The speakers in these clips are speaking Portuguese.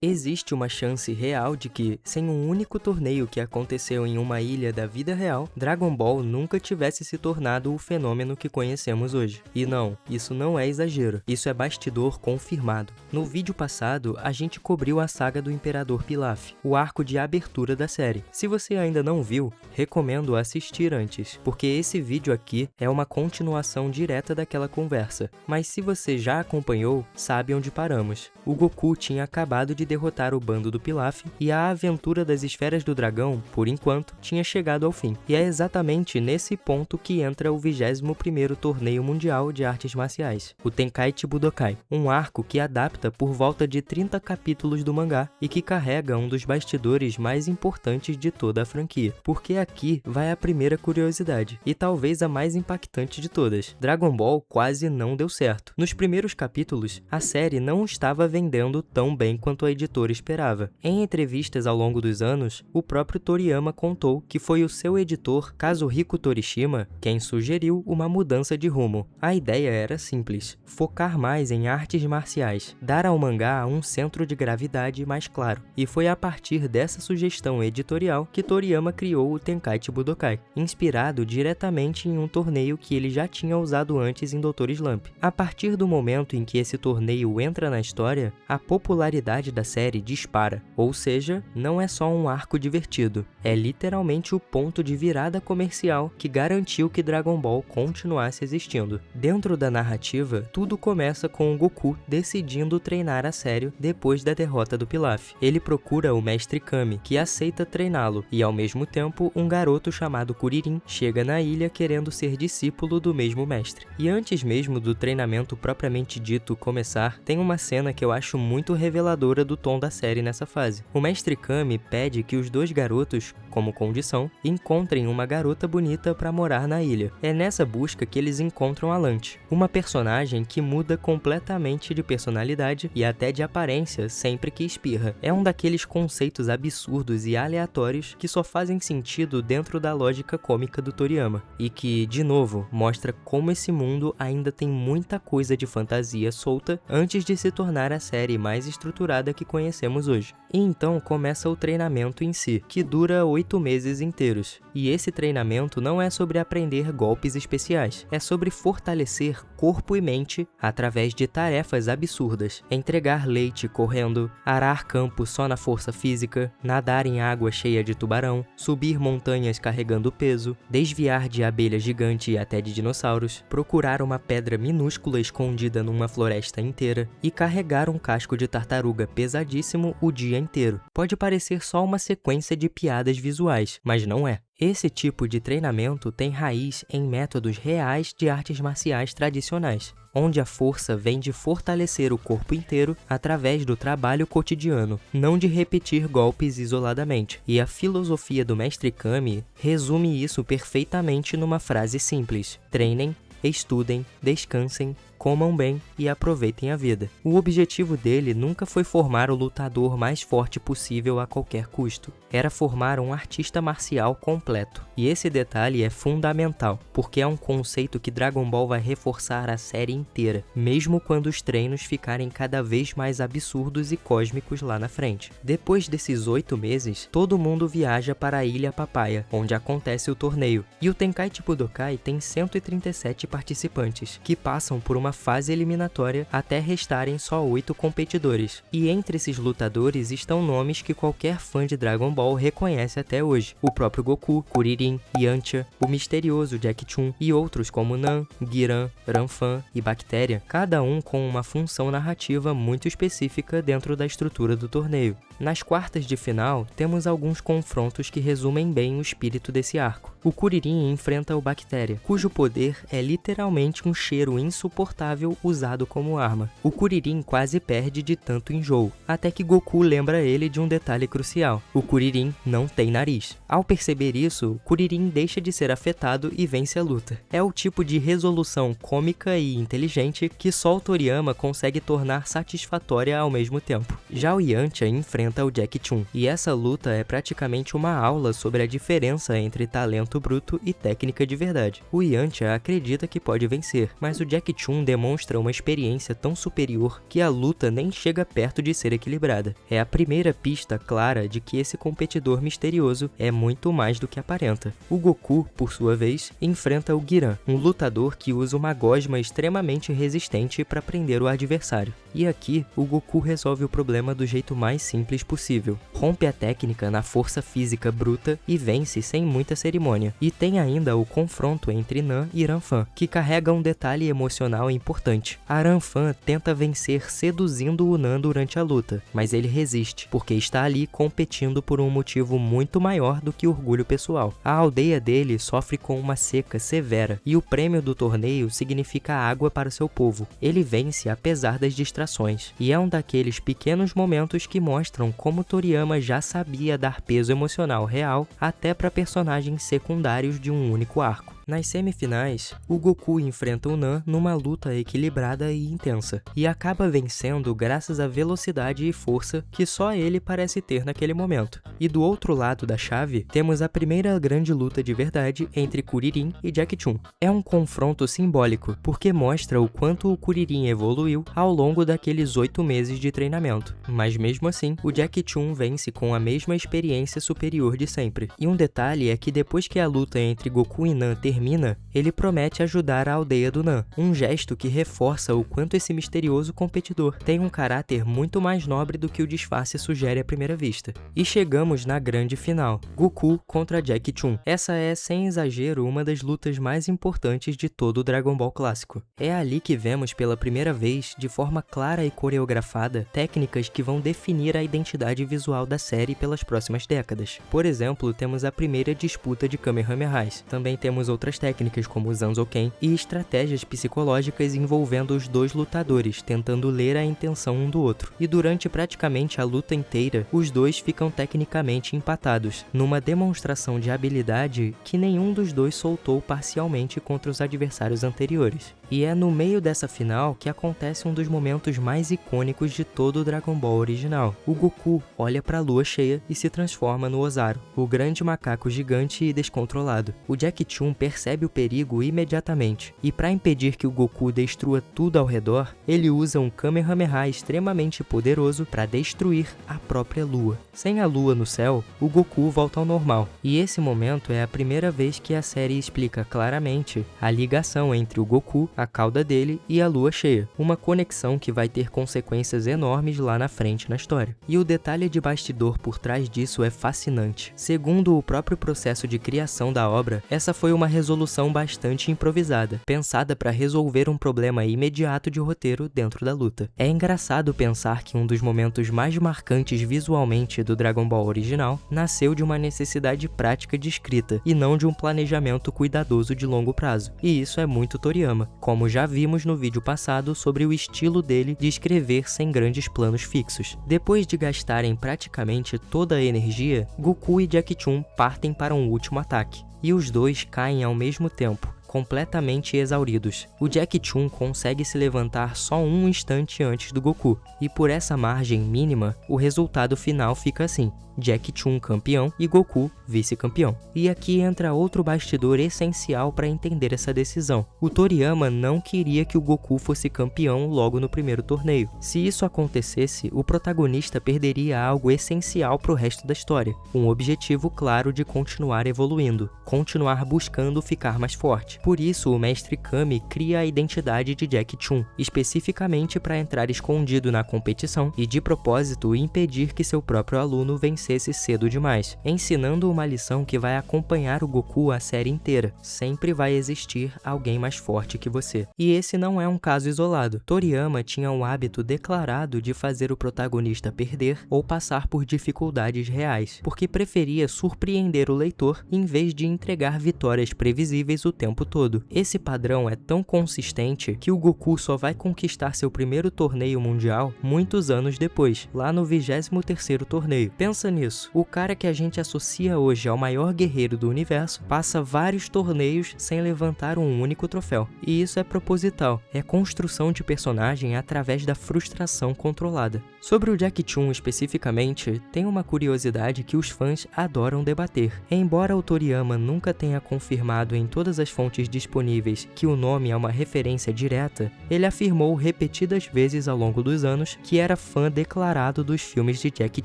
Existe uma chance real de que, sem um único torneio que aconteceu em uma ilha da vida real, Dragon Ball nunca tivesse se tornado o fenômeno que conhecemos hoje. E não, isso não é exagero, isso é bastidor confirmado. No vídeo passado, a gente cobriu a saga do Imperador Pilaf, o arco de abertura da série. Se você ainda não viu, recomendo assistir antes, porque esse vídeo aqui é uma continuação direta daquela conversa. Mas se você já acompanhou, sabe onde paramos. O Goku tinha acabado de derrotar o bando do Pilaf e a aventura das Esferas do Dragão, por enquanto, tinha chegado ao fim. E é exatamente nesse ponto que entra o 21º Torneio Mundial de Artes Marciais, o Tenkaichi Budokai, um arco que adapta por volta de 30 capítulos do mangá e que carrega um dos bastidores mais importantes de toda a franquia. Porque aqui vai a primeira curiosidade, e talvez a mais impactante de todas. Dragon Ball quase não deu certo. Nos primeiros capítulos, a série não estava vendendo tão bem quanto a editora esperava. Em entrevistas ao longo dos anos, o próprio Toriyama contou que foi o seu editor, Kazuhiko Torishima, quem sugeriu uma mudança de rumo. A ideia era simples: focar mais em artes marciais, dar ao mangá um centro de gravidade mais claro. E foi a partir dessa sugestão editorial que Toriyama criou o Tenkaichi Budokai, inspirado diretamente em um torneio que ele já tinha usado antes em Dr. Slump. A partir do momento em que esse torneio entra na história, a popularidade da série dispara, ou seja, não é só um arco divertido, é literalmente o ponto de virada comercial que garantiu que Dragon Ball continuasse existindo. Dentro da narrativa, tudo começa com o Goku decidindo treinar a sério depois da derrota do Pilaf. Ele procura o Mestre Kami, que aceita treiná-lo, e ao mesmo tempo um garoto chamado Kuririn chega na ilha querendo ser discípulo do mesmo mestre. E antes mesmo do treinamento propriamente dito começar, tem uma cena que eu acho muito reveladora do tom da série nessa fase. O Mestre Kami pede que os dois garotos, como condição, encontrem uma garota bonita para morar na ilha. É nessa busca que eles encontram a Lante, uma personagem que muda completamente de personalidade e até de aparência sempre que espirra. É um daqueles conceitos absurdos e aleatórios que só fazem sentido dentro da lógica cômica do Toriyama, e que, de novo, mostra como esse mundo ainda tem muita coisa de fantasia solta antes de se tornar a série mais estruturada que conhecemos hoje. E então começa o treinamento em si, que dura 8 meses inteiros. E esse treinamento não é sobre aprender golpes especiais, é sobre fortalecer corpo e mente através de tarefas absurdas. Entregar leite correndo, arar campo só na força física, nadar em água cheia de tubarão, subir montanhas carregando peso, desviar de abelha gigante e até de dinossauros, procurar uma pedra minúscula escondida numa floresta inteira e carregar um casco de tartaruga pesadíssimo o dia inteiro. Pode parecer só uma sequência de piadas visuais, mas não é. Esse tipo de treinamento tem raiz em métodos reais de artes marciais tradicionais, onde a força vem de fortalecer o corpo inteiro através do trabalho cotidiano, não de repetir golpes isoladamente. E a filosofia do Mestre Kami resume isso perfeitamente numa frase simples: treinem, estudem, descansem, comam bem e aproveitem a vida. O objetivo dele nunca foi formar o lutador mais forte possível a qualquer custo. Era formar um artista marcial completo. E esse detalhe é fundamental, porque é um conceito que Dragon Ball vai reforçar a série inteira, mesmo quando os treinos ficarem cada vez mais absurdos e cósmicos lá na frente. Depois desses 8 meses, todo mundo viaja para a Ilha Papaya, onde acontece o torneio. E o Tenkaichi Budokai tem 137 participantes, que passam por uma fase eliminatória até restarem só 8 competidores. E entre esses lutadores estão nomes que qualquer fã de Dragon Ball reconhece até hoje: o próprio Goku, Kuririn, Yantia, o misterioso Jack Chun e outros como Nan, Giran, Ranfan e Bactéria, cada um com uma função narrativa muito específica dentro da estrutura do torneio. Nas quartas de final, temos alguns confrontos que resumem bem o espírito desse arco. O Kuririn enfrenta o Bactéria, cujo poder é literalmente um cheiro insuportável usado como arma. O Kuririn quase perde de tanto enjoo, até que Goku lembra ele de um detalhe crucial: o Kuririn não tem nariz. Ao perceber isso, Kuririn deixa de ser afetado e vence a luta. É o tipo de resolução cômica e inteligente que só o Toriyama consegue tornar satisfatória ao mesmo tempo. Já o Yantia enfrenta enfrenta o Jack Chun, e essa luta é praticamente uma aula sobre a diferença entre talento bruto e técnica de verdade. O Yantia acredita que pode vencer, mas o Jack Chun demonstra uma experiência tão superior que a luta nem chega perto de ser equilibrada. É a primeira pista clara de que esse competidor misterioso é muito mais do que aparenta. O Goku, por sua vez, enfrenta o Giran, um lutador que usa uma gosma extremamente resistente para prender o adversário. E aqui, o Goku resolve o problema do jeito mais simples possível. Rompe a técnica na força física bruta e vence sem muita cerimônia. E tem ainda o confronto entre Nan e Ranfan, que carrega um detalhe emocional importante. A Ranfan tenta vencer seduzindo o Nan durante a luta, mas ele resiste, porque está ali competindo por um motivo muito maior do que orgulho pessoal. A aldeia dele sofre com uma seca severa, e o prêmio do torneio significa água para seu povo. Ele vence apesar das distrações, e é um daqueles pequenos momentos que mostram como Toriyama já sabia dar peso emocional real até para personagens secundários de um único arco. Nas semifinais, o Goku enfrenta o Nan numa luta equilibrada e intensa, e acaba vencendo graças à velocidade e força que só ele parece ter naquele momento. E do outro lado da chave, temos a primeira grande luta de verdade entre Kuririn e Jack Chun. É um confronto simbólico, porque mostra o quanto o Kuririn evoluiu ao longo daqueles 8 meses de treinamento. Mas mesmo assim, o Jack Chun vence com a mesma experiência superior de sempre. E um detalhe é que depois que a luta entre Goku e Nan termina, ele promete ajudar a aldeia do Nan, um gesto que reforça o quanto esse misterioso competidor tem um caráter muito mais nobre do que o disfarce sugere à primeira vista. E chegamos na grande final, Goku contra Jack Chun. Essa é, sem exagero, uma das lutas mais importantes de todo o Dragon Ball clássico. É ali que vemos pela primeira vez, de forma clara e coreografada, técnicas que vão definir a identidade visual da série pelas próximas décadas. Por exemplo, temos a primeira disputa de Kamehamehas. Também temos outras técnicas como o Zanzoken e estratégias psicológicas envolvendo os dois lutadores, tentando ler a intenção um do outro. E durante praticamente a luta inteira, os dois ficam tecnicamente empatados, numa demonstração de habilidade que nenhum dos dois soltou parcialmente contra os adversários anteriores. E é no meio dessa final que acontece um dos momentos mais icônicos de todo o Dragon Ball original. O Goku olha para a lua cheia e se transforma no Ozaru, o grande macaco gigante e descontrolado. O Jack Chun percebe o perigo imediatamente, e para impedir que o Goku destrua tudo ao redor, ele usa um Kamehameha extremamente poderoso para destruir a própria lua. Sem a lua no céu, o Goku volta ao normal, e esse momento é a primeira vez que a série explica claramente a ligação entre o Goku, a cauda dele e a lua cheia, uma conexão que vai ter consequências enormes lá na frente na história. E o detalhe de bastidor por trás disso é fascinante. Segundo o próprio processo de criação da obra, essa foi uma resolução bastante improvisada, pensada para resolver um problema imediato de roteiro dentro da luta. É engraçado pensar que um dos momentos mais marcantes visualmente do Dragon Ball original nasceu de uma necessidade prática de escrita e não de um planejamento cuidadoso de longo prazo. E isso é muito Toriyama, como já vimos no vídeo passado sobre o estilo dele de escrever sem grandes planos fixos. Depois de gastarem praticamente toda a energia, Goku e Jack Chun partem para um último ataque, e os dois caem ao mesmo tempo, completamente exauridos. O Jack Chun consegue se levantar só um instante antes do Goku, e por essa margem mínima, o resultado final fica assim: Jack Chun campeão e Goku vice-campeão. E aqui entra outro bastidor essencial para entender essa decisão. O Toriyama não queria que o Goku fosse campeão logo no primeiro torneio. Se isso acontecesse, o protagonista perderia algo essencial para o resto da história, um objetivo claro de continuar evoluindo, continuar buscando ficar mais forte. Por isso, o mestre Kami cria a identidade de Jack Chun, especificamente para entrar escondido na competição e, de propósito, impedir que seu próprio aluno vencesse cedo demais, ensinando uma lição que vai acompanhar o Goku a série inteira. Sempre vai existir alguém mais forte que você. E esse não é um caso isolado. Toriyama tinha um hábito declarado de fazer o protagonista perder ou passar por dificuldades reais, porque preferia surpreender o leitor em vez de entregar vitórias previsíveis o tempo tempo todo. Esse padrão é tão consistente que o Goku só vai conquistar seu primeiro torneio mundial muitos anos depois, lá no 23º torneio. Pensa nisso, o cara que a gente associa hoje ao maior guerreiro do universo passa vários torneios sem levantar um único troféu. E isso é proposital, é construção de personagem através da frustração controlada. Sobre o Jack Chun especificamente, tem uma curiosidade que os fãs adoram debater. Embora o Toriyama nunca tenha confirmado em todas as fontes disponíveis que o nome é uma referência direta, ele afirmou repetidas vezes ao longo dos anos que era fã declarado dos filmes de Jackie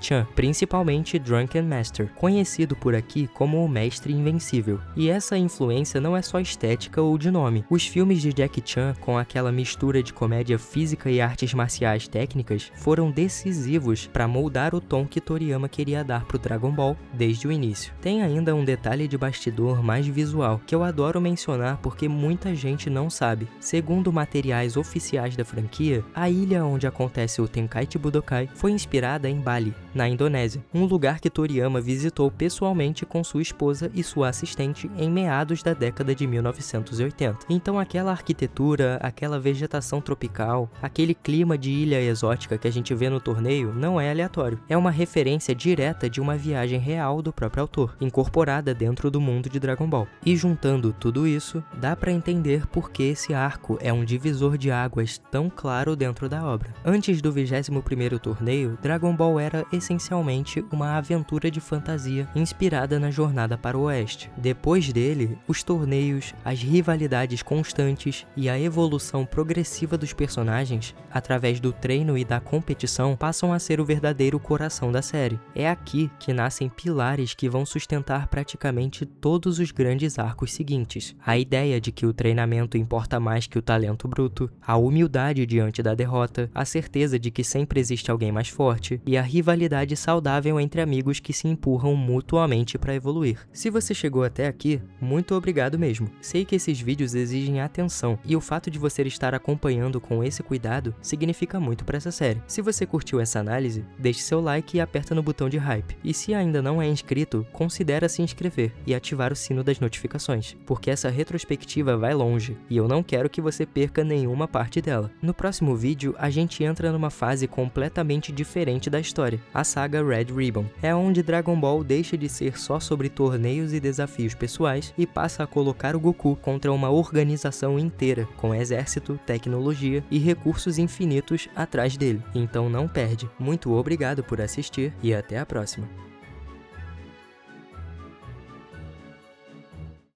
Chan, principalmente Drunken Master, conhecido por aqui como o Mestre Invencível. E essa influência não é só estética ou de nome. Os filmes de Jackie Chan, com aquela mistura de comédia física e artes marciais técnicas, foram decisivos para moldar o tom que Toriyama queria dar pro Dragon Ball desde o início. Tem ainda um detalhe de bastidor mais visual, que eu adoro mencionar porque muita gente não sabe. Segundo materiais oficiais da franquia, a ilha onde acontece o Tenkaichi Budokai foi inspirada em Bali, na Indonésia, um lugar que Toriyama visitou pessoalmente com sua esposa e sua assistente em meados da década de 1980. Então aquela arquitetura, aquela vegetação tropical, aquele clima de ilha exótica que a gente vê no torneio não é aleatório. É uma referência direta de uma viagem real do próprio autor, incorporada dentro do mundo de Dragon Ball. E juntando tudo isso, dá pra entender por que esse arco é um divisor de águas tão claro dentro da obra. Antes do 21º torneio, Dragon Ball era essencialmente uma aventura de fantasia inspirada na jornada para o oeste. Depois dele, os torneios, as rivalidades constantes e a evolução progressiva dos personagens, através do treino e da competição, passam a ser o verdadeiro coração da série. É aqui que nascem pilares que vão sustentar praticamente todos os grandes arcos seguintes. A ideia de que o treinamento importa mais que o talento bruto, a humildade diante da derrota, a certeza de que sempre existe alguém mais forte e a rivalidade saudável entre amigos que se empurram mutuamente para evoluir. Se você chegou até aqui, muito obrigado mesmo. Sei que esses vídeos exigem atenção e o fato de você estar acompanhando com esse cuidado significa muito para essa série. Se você curtiu essa análise, deixe seu like e aperta no botão de hype. E se ainda não é inscrito, considere se inscrever e ativar o sino das notificações, porque essa retrospectiva vai longe e eu não quero que você perca nenhuma parte dela. No próximo vídeo, a gente entra numa fase completamente diferente da história, a saga Red Ribbon. É onde Dragon Ball deixa de ser só sobre torneios e desafios pessoais e passa a colocar o Goku contra uma organização inteira, com exército, tecnologia e recursos infinitos atrás dele. Então não perde. Muito obrigado por assistir e até a próxima.